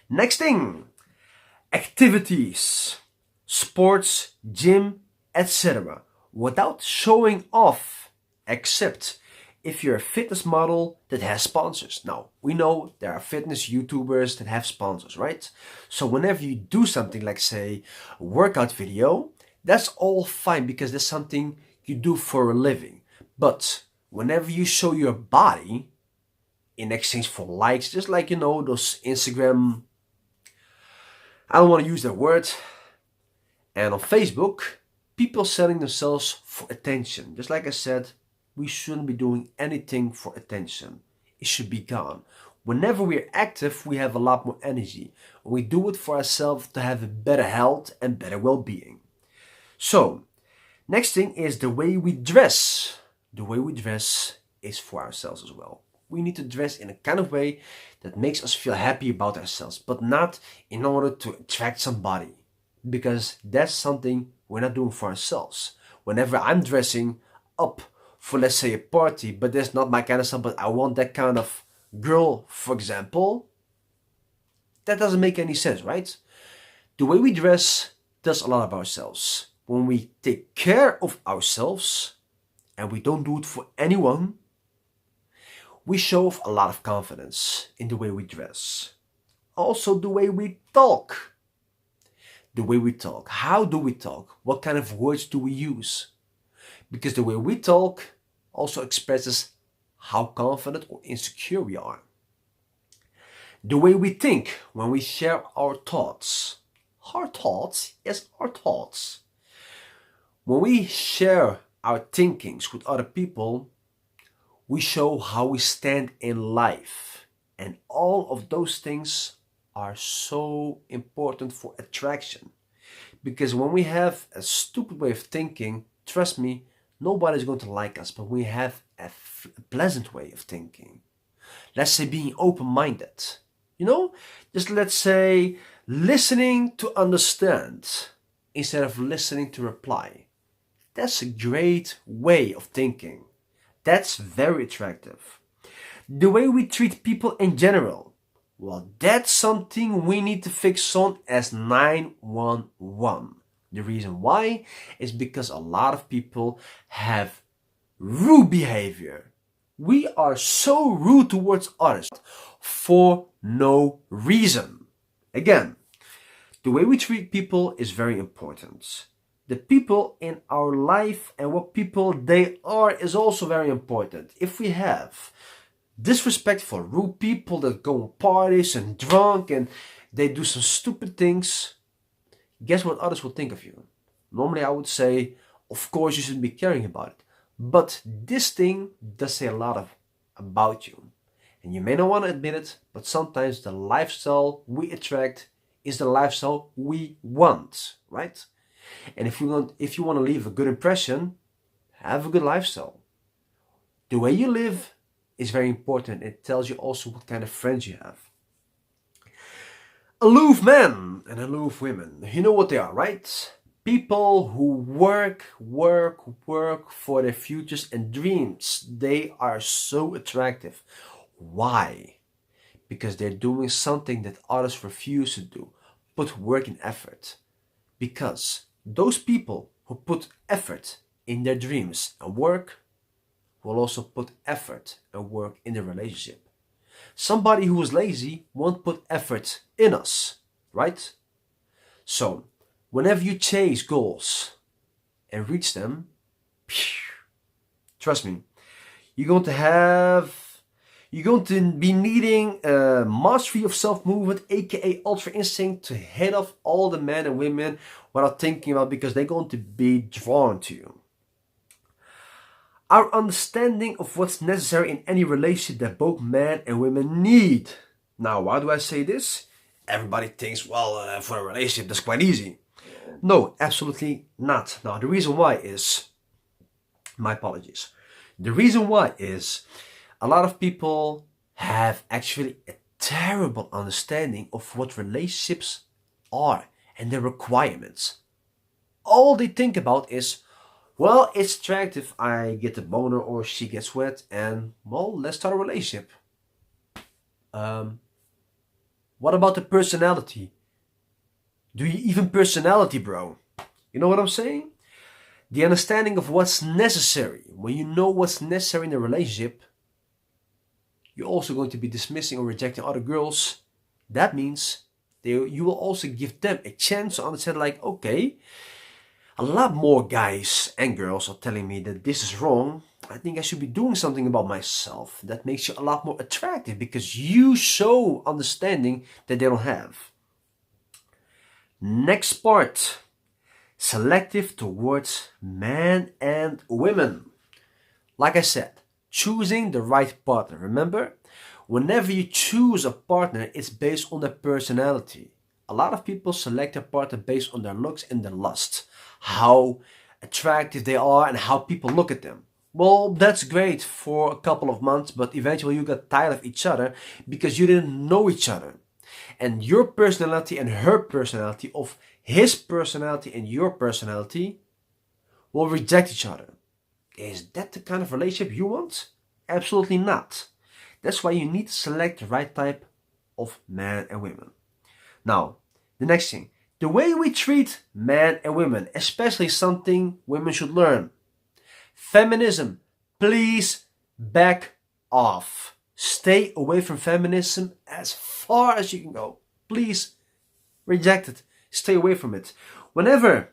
Next thing. Activities. Sports, gym, etc. Without showing off. Except if you're a fitness model that has sponsors. Now, we know there are fitness YouTubers that have sponsors, right? So whenever you do something like, say, a workout video, that's all fine because that's something you do for a living. But whenever you show your body in exchange for likes, just like, you know, those Instagram, I don't want to use that word, and on Facebook, people selling themselves for attention. Just like I said, we shouldn't be doing anything for attention. It should be gone. Whenever we're active, we have a lot more energy. We do it for ourselves to have a better health and better well-being. So, next thing is the way we dress. The way we dress is for ourselves as well. We need to dress in a kind of way that makes us feel happy about ourselves, but not in order to attract somebody. Because that's something we're not doing for ourselves. Whenever I'm dressing up for, let's say, a party, but that's not my kind of stuff, but I want that kind of girl, for example, that doesn't make any sense, right? The way we dress tells a lot of ourselves. When we take care of ourselves and we don't do it for anyone, we show off a lot of confidence in the way we dress. Also the way we talk. The way we talk. How do we talk? What kind of words do we use? Because the way we talk also expresses how confident or insecure we are. The way we think when we share our thoughts. Our thoughts? Yes, our thoughts. When we share our thinkings with other people, we show how we stand in life. And all of those things are so important for attraction. Because when we have a stupid way of thinking, trust me, nobody's going to like us, but we have a pleasant way of thinking. let's say being open-minded. You know, just let's say listening to understand instead of listening to reply. That's a great way of thinking. That's very attractive. The way we treat people in general, well, that's something we need to fix on as 911. The reason why is because a lot of people have rude behavior. We are so rude towards others for no reason. Again, the way we treat people is very important. The people in our life and what people they are is also very important. If we have disrespectful, rude people that go on parties and drunk and they do some stupid things, guess what others will think of you? Normally I would say, of course you shouldn't be caring about it. But this thing does say a lot about you. And you may not want to admit it, but sometimes the lifestyle we attract is the lifestyle we want, right? And if you want to leave a good impression, have a good lifestyle. The way you live is very important. It tells you also what kind of friends you have. Aloof men and aloof women. You know what they are, right? People who work for their futures and dreams. They are so attractive. Why? Because they're doing something that others refuse to do. Put work and effort. Because those people who put effort in their dreams and work will also put effort and work in the relationship. Somebody who is lazy won't put effort in us, right? So, whenever you chase goals and reach them, trust me, you're going to be needing mastery of self-movement, aka ultra instinct, to head off all the men and women without thinking about, because they're going to be drawn to you. Our understanding of what's necessary in any relationship that both men and women need. Now, why do I say this? Everybody thinks, well, for a relationship, that's quite easy. No, absolutely not. Now, the reason why is, my apologies. The reason why is, a lot of people have actually a terrible understanding of what relationships are and their requirements. All they think about is, well, it's attractive, I get a boner or she gets wet, and well, let's start a relationship. What about the personality? Do you even personality, bro? You know what I'm saying? The understanding of what's necessary. When you know what's necessary in a relationship, you're also going to be dismissing or rejecting other girls. That means you will also give them a chance to understand, like, okay, a lot more guys and girls are telling me that this is wrong. I think I should be doing something about myself. That makes you a lot more attractive because you show understanding that they don't have. Next part. Selective towards men and women. Like I said, choosing the right partner. Remember, whenever you choose a partner, it's based on their personality. A lot of people select a partner based on their looks and their lust. How attractive they are and how people look at them. Well, that's great for a couple of months, but eventually you got tired of each other because you didn't know each other. And your personality and her personality, of his personality and your personality, will reject each other. Is that the kind of relationship you want? Absolutely not. That's why you need to select the right type of man and women. Now, the next thing. The way we treat men and women, especially something women should learn. Feminism. Please back off. Stay away from feminism as far as you can go. Please reject it. Stay away from it. Whenever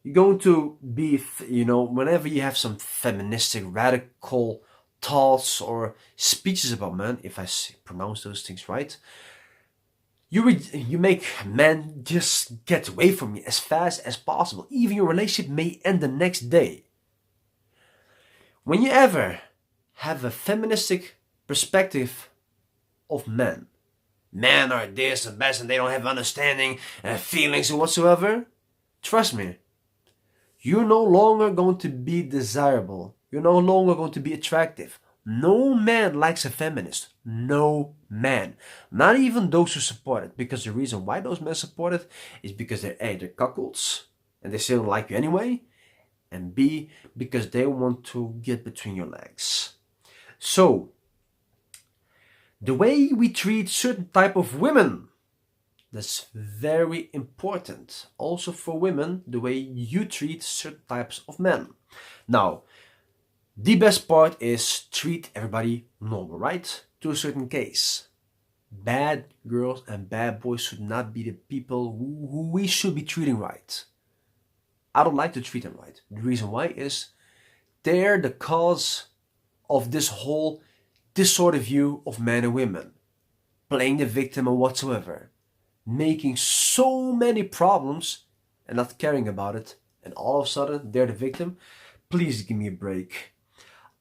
you're going to be, whenever you have some feministic radical thoughts or speeches about men, if I pronounce those things right, you make men just get away from you as fast as possible. Even your relationship may end the next day. When you ever have a feministic perspective of men, men are this and best and they don't have understanding and feelings and whatsoever, trust me, you're no longer going to be desirable. You're no longer going to be attractive. No man likes a feminist. No man. Not even those who support it. Because the reason why those men support it is because they're A, they're cuckolds and they still don't like you anyway. And B, because they want to get between your legs. So, the way we treat certain type of women, that's very important. Also for women, the way you treat certain types of men. Now, the best part is treat everybody normal, right? To a certain case. Bad girls and bad boys should not be the people who we should be treating right. I don't like to treat them right. The reason why is they're the cause of this whole disordered view of men and women. Playing the victim or whatsoever. Making so many problems and not caring about it. And all of a sudden, they're the victim. Please give me a break.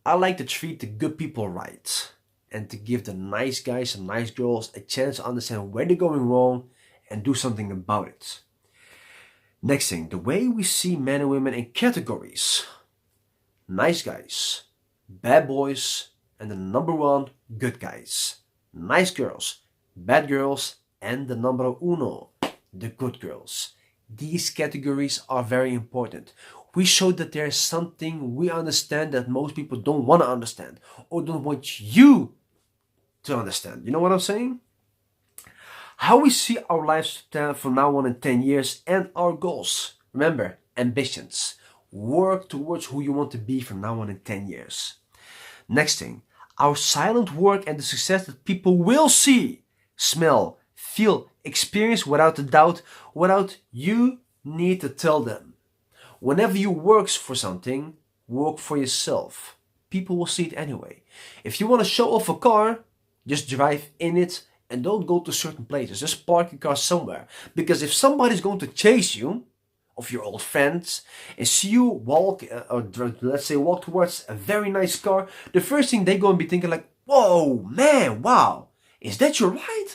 I like to treat the good people right. And to give the nice guys and nice girls a chance to understand where they're going wrong and do something about it. Next thing, the way we see men and women in categories. Nice guys, bad boys, and the number one, good guys. Nice girls, bad girls, and the numero uno, the good girls. These categories are very important. We show that there is something we understand that most people don't want to understand or don't want you to understand. You know what I'm saying? How we see our lives from now on in 10 years and our goals. Remember, ambitions. Work towards who you want to be from now on in 10 years. Next thing, our silent work and the success that people will see, smell, feel, experience without a doubt, without you need to tell them. Whenever you work for something, work for yourself. People will see it anyway. If you want to show off a car, just drive in it and don't go to certain places. Just park your car somewhere. Because if somebody's going to chase you, of your old friends, and see you walk, or let's say walk towards a very nice car, the first thing they're going to be thinking like, whoa, man, wow, is that your ride?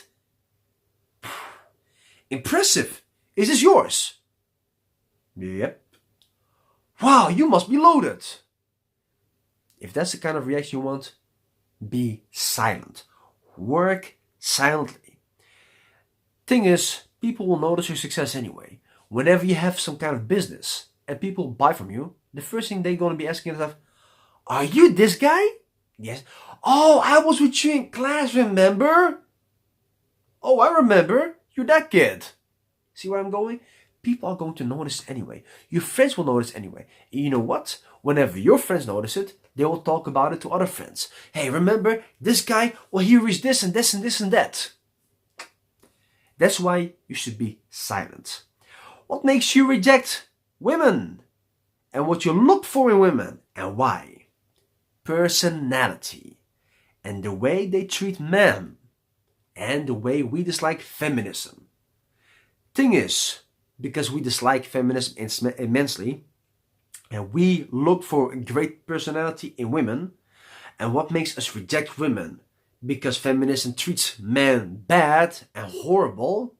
Impressive. Is this yours? Yep. Wow, you must be loaded. If that's the kind of reaction you want, be silent. Work silently. Thing is, people will notice your success anyway. Whenever you have some kind of business and people buy from you, the first thing they're going to be asking themselves, are you this guy? Yes. Oh, I was with you in class, remember? Oh, I remember. You're that kid. See where I'm going? People are going to notice anyway. Your friends will notice anyway. And you know what? Whenever your friends notice it, they will talk about it to other friends. Hey, remember this guy? Well, he reached this and this and this and that. That's why you should be silent. What makes you reject women? And what you look for in women and why? Personality. And the way they treat men. And the way we dislike feminism. Thing is, because we dislike feminism immensely, and we look for a great personality in women, and what makes us reject women? Because feminism treats men bad and horrible,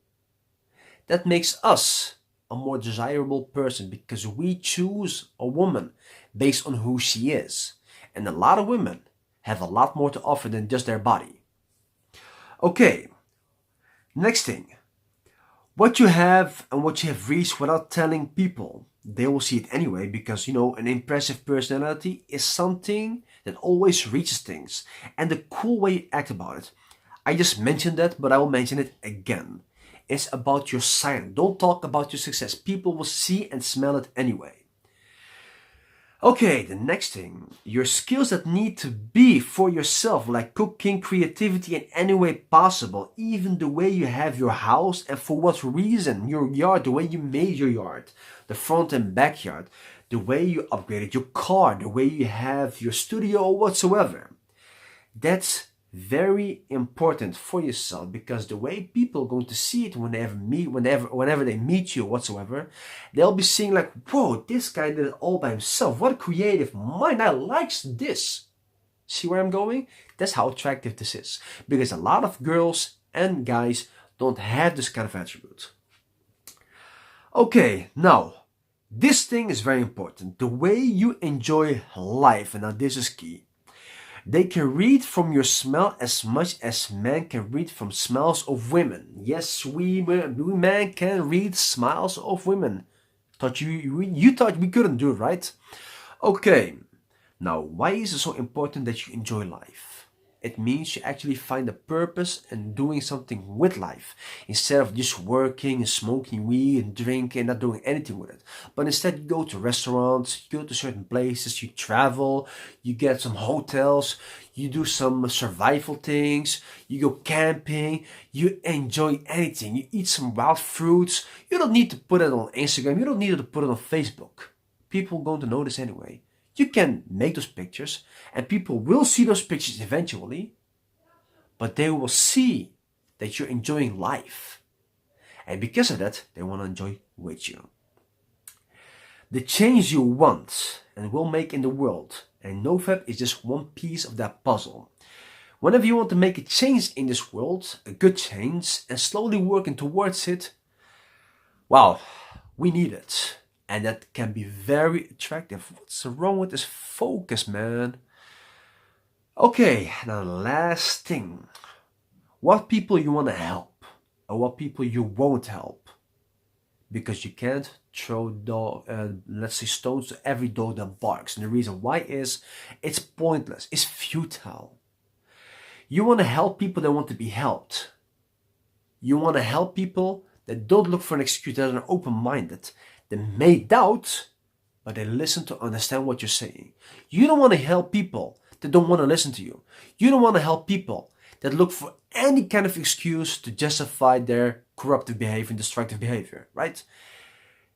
that makes us a more desirable person because we choose a woman based on who she is. And a lot of women have a lot more to offer than just their body. Okay, next thing. What you have and what you have reached without telling people, they will see it anyway because, you know, an impressive personality is something that always reaches things. And the cool way you act about it. I just mentioned that, but I will mention it again. It's about your silence. Don't talk about your success. People will see and smell it anyway. Okay, the next thing. Your skills that need to be for yourself, like cooking, creativity in any way possible. Even the way you have your house and for what reason. Your yard, the way you made your yard. The front and backyard. The way you upgraded your car. The way you have your studio or whatsoever. That's very important for yourself because the way people are going to see it whenever they meet you whatsoever, they'll be seeing like, whoa, this guy did it all by himself. What a creative mind. I like this. See where I'm going? That's how attractive this is. Because a lot of girls and guys don't have this kind of attribute. Okay, now, this thing is very important. The way you enjoy life, and now this is key. They can read from your smell as much as men can read from smells of women. Yes, we men can read smiles of women. Thought you thought we couldn't do it, right? Okay. Now, why is it so important that you enjoy life? It means you actually find a purpose in doing something with life, instead of just working and smoking weed and drinking and not doing anything with it. But instead, you go to restaurants, you go to certain places, you travel, you get some hotels, you do some survival things, you go camping, you enjoy anything, you eat some wild fruits. You don't need to put it on Instagram, you don't need to put it on Facebook. People are going to notice anyway. You can make those pictures and people will see those pictures eventually, but they will see that you're enjoying life. And because of that, they want to enjoy with you. The change you want and will make in the world, and NoFap is just one piece of that puzzle. Whenever you want to make a change in this world, a good change, and slowly working towards it, wow, we need it. And that can be very attractive. What's wrong with this focus, man? Okay, now last thing. What people you want to help, or what people you won't help. Because you can't throw let's say stones to every dog that barks. And the reason why is, it's pointless, it's futile. You want to help people that want to be helped. You want to help people that don't look for an excuse, that are open-minded. They may doubt, but they listen to understand what you're saying. You don't want to help people that don't want to listen to you. You don't want to help people that look for any kind of excuse to justify their corruptive behavior and destructive behavior, right?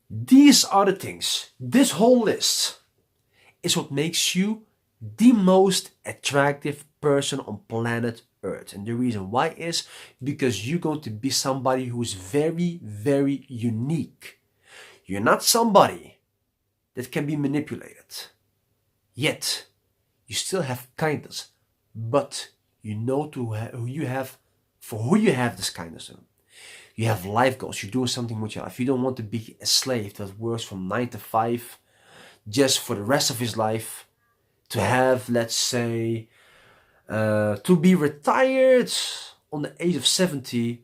These are the things, this whole list is what makes you the most attractive person on planet Earth. And the reason why is because you're going to be somebody who is very, very unique. You're not somebody that can be manipulated. Yet, you still have kindness, but you know who you have, for who you have this kindness in. You have life goals, you're doing something with your life. You don't want to be a slave that works from 9 to 5 just for the rest of his life. To have, let's say, to be retired on the age of 70,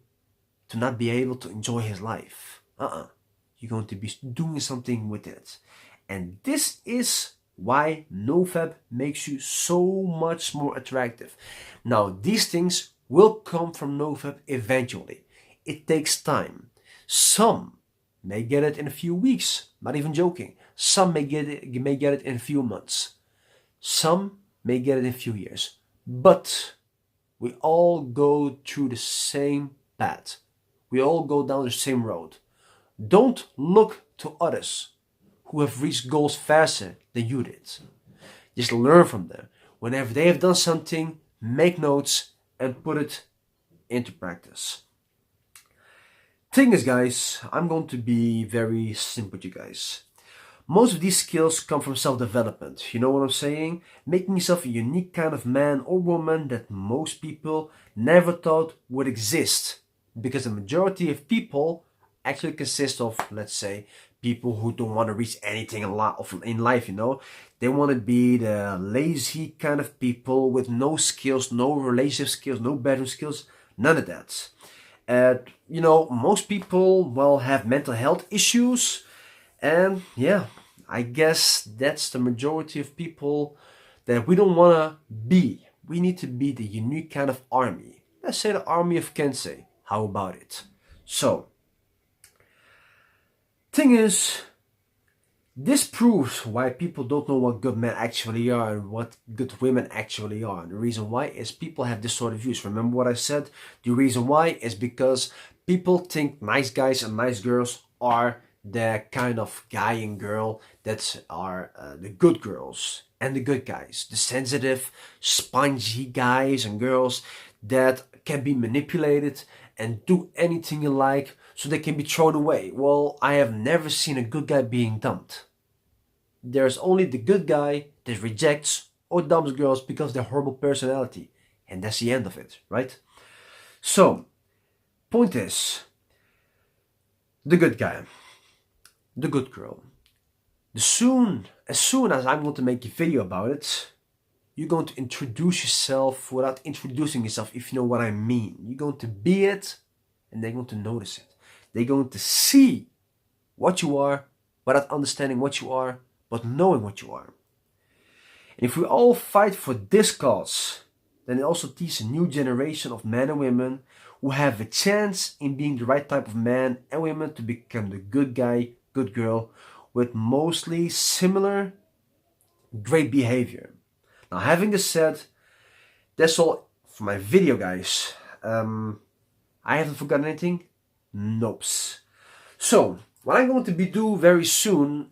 to not be able to enjoy his life. You're going to be doing something with it. And this is why NoFap makes you so much more attractive. Now, these things will come from NoFap eventually. It takes time. Some may get it in a few weeks, not even joking. Some may get it in a few months. Some may get it in a few years. But we all go through the same path. We all go down the same road. Don't look to others who have reached goals faster than you did. Just learn from them. Whenever they have done something, make notes and put it into practice. Thing is, guys, I'm going to be very simple with you guys. Most of these skills come from self-development. You know what I'm saying? Making yourself a unique kind of man or woman that most people never thought would exist. Because the majority of people actually consist of, let's say, people who don't want to reach anything in life, you know. They want to be the lazy kind of people with no skills, no relationship skills, no bedroom skills, none of that. You know, most people, well, have mental health issues. And yeah, I guess that's the majority of people that we don't want to be. We need to be the unique kind of army. Let's say the army of Kensei. How about it? So, thing is, this proves why people don't know what good men actually are and what good women actually are. And the reason why is people have distorted views. Remember what I said? The reason why is because people think nice guys and nice girls are the kind of guy and girl that are the good girls and the good guys. The sensitive, spongy guys and girls that can be manipulated and do anything you like so they can be thrown away. Well, I have never seen a good guy being dumped. There's only the good guy that rejects or dumps girls because of their horrible personality. And that's the end of it, right? So, point is, the good guy, the good girl. As soon as I'm going to make a video about it, you're going to introduce yourself without introducing yourself, if you know what I mean. You're going to be it, and they're going to notice it. They're going to see what you are without understanding what you are, but knowing what you are. And if we all fight for this cause, then it also teaches a new generation of men and women who have a chance in being the right type of man and women to become the good guy, good girl, with mostly similar great behavior. Now, having this said, that's all for my video, guys. I haven't forgotten anything? Nope. So, what I'm going to be doing very soon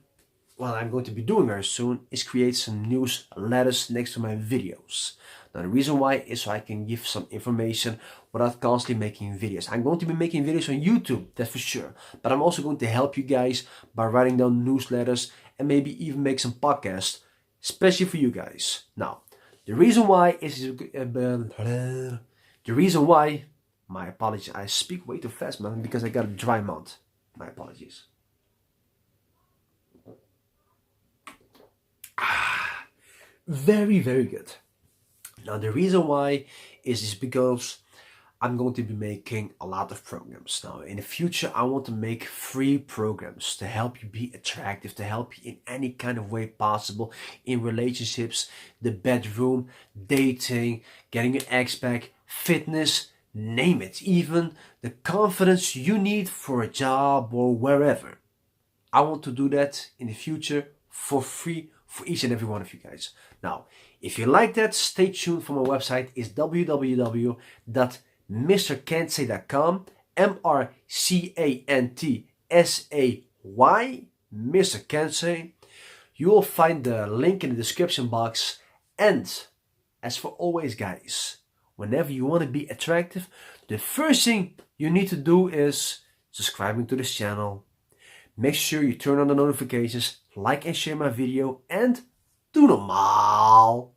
is create some newsletters next to my videos. Now, the reason why is so I can give some information without constantly making videos. I'm going to be making videos on YouTube, that's for sure. But I'm also going to help you guys by writing down newsletters and maybe even make some podcasts, especially for you guys. Now, the reason why my apologies, I speak way too fast, man, because I got a dry mouth. My apologies. Very, very good. Now, the reason why is because I'm going to be making a lot of programs. Now, in the future, I want to make free programs to help you be attractive, to help you in any kind of way possible in relationships, the bedroom, dating, getting your ex back, fitness, name it, even the confidence you need for a job or wherever. I want to do that in the future for free for each and every one of you guys. Now, if you like that, stay tuned for my website. It's www.mrcantsay.com, MrCantsay, Mr. Cantsay. You will find the link in the description box. And as for always, guys, whenever you want to be attractive, the first thing you need to do is subscribing to this channel. Make sure you turn on the notifications, like and share my video, and doe normaal.